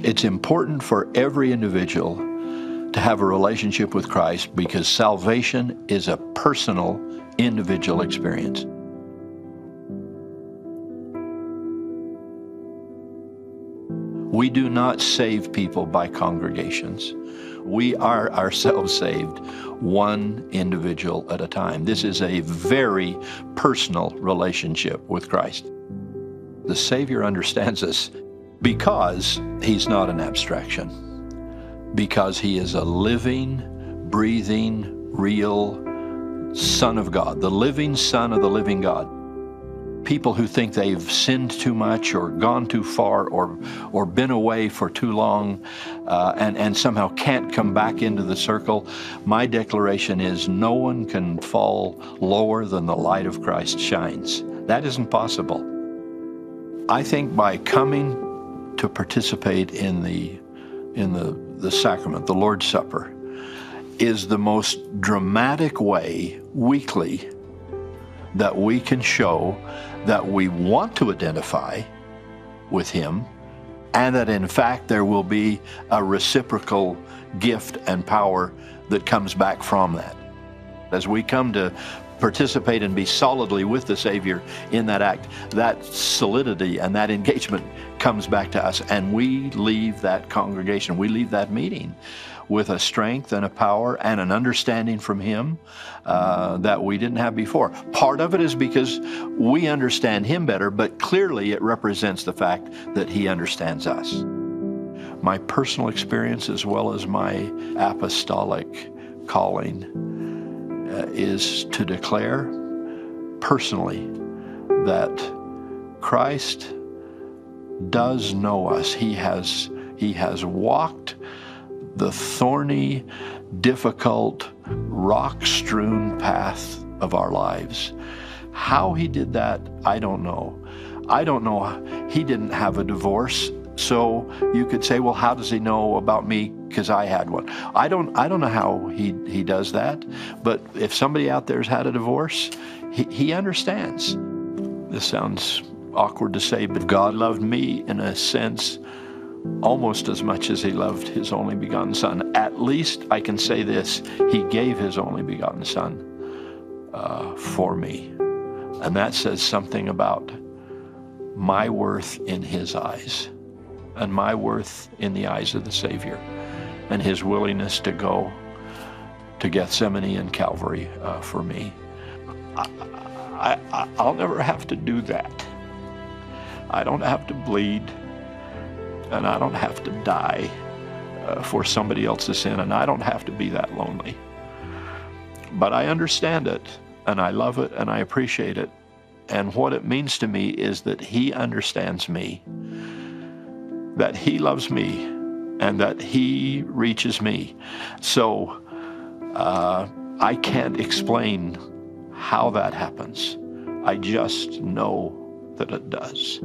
It's important for every individual to have a relationship with Christ because salvation is a personal, individual experience. We do not save people by congregations. We are ourselves saved, one individual at a time. This is a very personal relationship with Christ. The Savior understands us because He's not an abstraction, because He is a living, breathing, real Son of God, the living Son of the living God. People who think they've sinned too much or gone too far or been away for too long and somehow can't come back into the circle, my declaration is no one can fall lower than the light of Christ shines. That isn't possible. I think by coming to participate in the sacrament, the Lord's Supper, is the most dramatic way weekly that we can show that we want to identify with Him, and that in fact there will be a reciprocal gift and power that comes back from that. As we come to participate and be solidly with the Savior in that act, that solidity and that engagement comes back to us, and we leave that congregation, we leave that meeting with a strength and a power and an understanding from Him that we didn't have before. Part of it is because we understand Him better, but clearly it represents the fact that He understands us. My personal experience as well as my apostolic calling is to declare personally that Christ does know us. He has walked the thorny, difficult, rock-strewn path of our lives. How He did that, I don't know. I don't know. He didn't have a divorce, so you could say, well, how does He know about me because I had one? I don't know how he does that, but if somebody out there's had a divorce, he understands. This sounds awkward to say, but God loved me in a sense almost as much as He loved His only begotten Son. At least I can say this, He gave His only begotten Son for me. And that says something about my worth in His eyes and my worth in the eyes of the Savior, and His willingness to go to Gethsemane and Calvary for me. I'll never have to do that. I don't have to bleed, and I don't have to die for somebody else's sin, and I don't have to be that lonely. But I understand it, and I love it, and I appreciate it. And what it means to me is that He understands me, that He loves me, and that He reaches me. So I can't explain how that happens. I just know that it does.